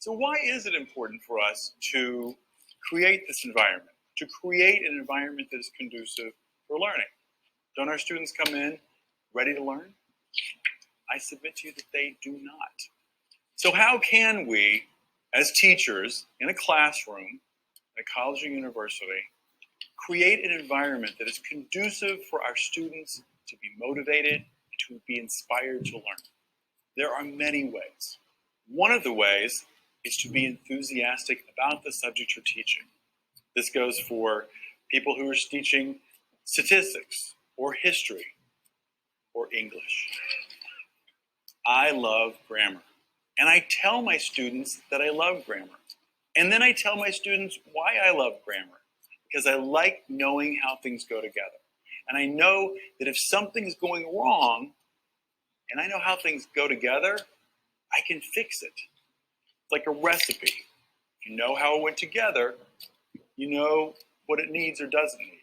So why is it important for us to create this environment, to create an environment that is conducive for learning? Don't our students come in ready to learn? I submit to you that they do not. So how can we, as teachers in a classroom, at a college or university, create an environment that is conducive for our students to be motivated, to be inspired to learn? There are many ways. One of the ways is to be enthusiastic about the subject you're teaching. This goes for people who are teaching statistics or history or English. I love grammar, and I tell my students that I love grammar. And then I tell my students why I love grammar, because I like knowing how things go together. And I know that if something's going wrong, and I know how things go together, I can fix it. It's like a recipe. If you know how it went together, you know what it needs or doesn't need.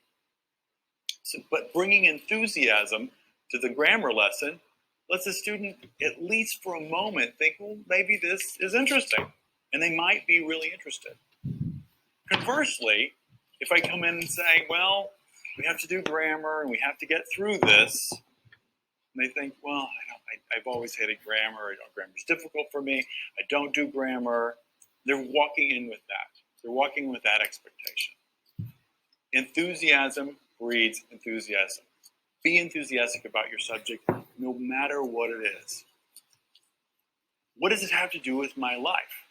So, but bringing enthusiasm to the grammar lesson lets the student, at least for a moment, think, well, maybe this is interesting. And they might be really interested. Conversely, if I come in and say, well, we have to do grammar and we have to get through this, and they think, well, I've always hated grammar. Grammar's difficult for me. I don't do grammar. They're walking in with that. They're walking with that expectation. Enthusiasm breeds enthusiasm. Be enthusiastic about your subject, no matter what it is. What does it have to do with my life?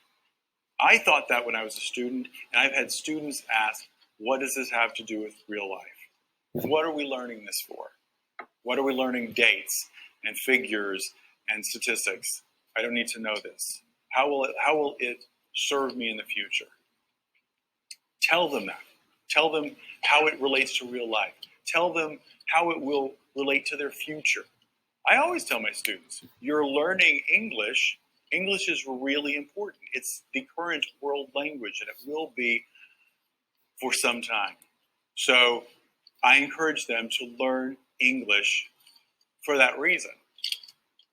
I thought that when I was a student, and I've had students ask, what does this have to do with real life? What are we learning this for? What are we learning dates and figures and statistics? I don't need to know this. How will it serve me in the future? Tell them that. Tell them how it relates to real life. Tell them how it will relate to their future. I always tell my students, you're learning English. English is really important. It's the current world language, and it will be for some time. So I encourage them to learn English for that reason.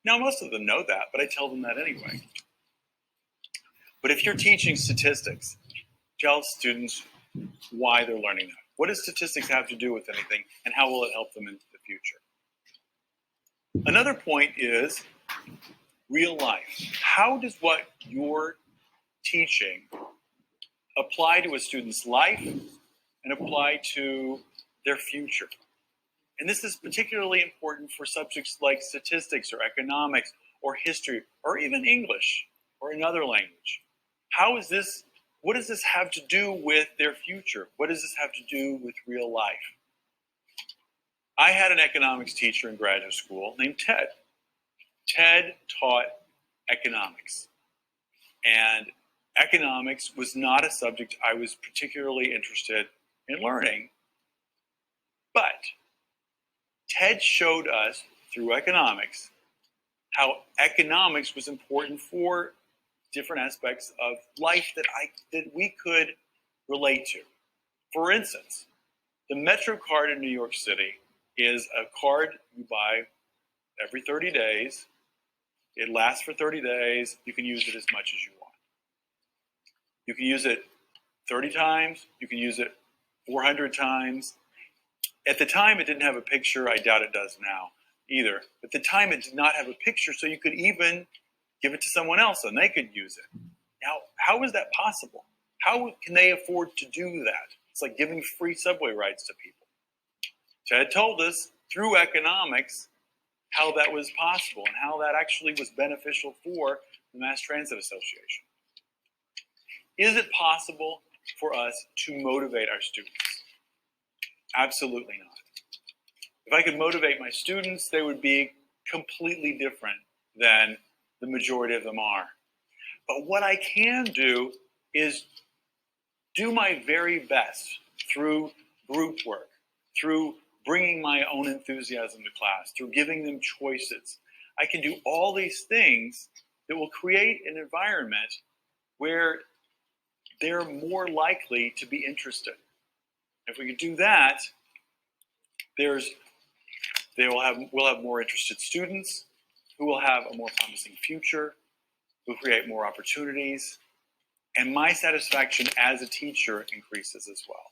Now, most of them know that, but I tell them that anyway. But if you're teaching statistics, tell students why they're learning that. What does statistics have to do with anything, and how will it help them in the future? Another point is real life. How does what you're teaching apply to a student's life and apply to their future? And this is particularly important for subjects like statistics or economics or history or even English or another language. What does this have to do with their future? What does this have to do with real life? I had an economics teacher in graduate school named Ted. Ted taught economics. And economics was not a subject I was particularly interested in learning. But Ted showed us through economics how economics was important for different aspects of life that we could relate to. For instance, the Metro card in New York City is a card you buy every 30 days. It lasts for 30 days. You can use it as much as you want. You can use it 30 times. You can use it 400 times. At the time, it didn't have a picture. I doubt it does now either. At the time, it did not have a picture, so you could even give it to someone else and they could use it. Now, how is that possible? How can they afford to do that? It's like giving free subway rides to people. Ted told us through economics how that was possible and how that actually was beneficial for the Mass Transit Association. Is it possible for us to motivate our students? Absolutely not. If I could motivate my students, they would be completely different than the majority of them are. But what I can do is do my very best through group work, through bringing my own enthusiasm to class, through giving them choices. I can do all these things that will create an environment where they're more likely to be interested. If we could do that, we'll have more interested students who will have a more promising future, who create more opportunities, And my satisfaction as a teacher increases as well.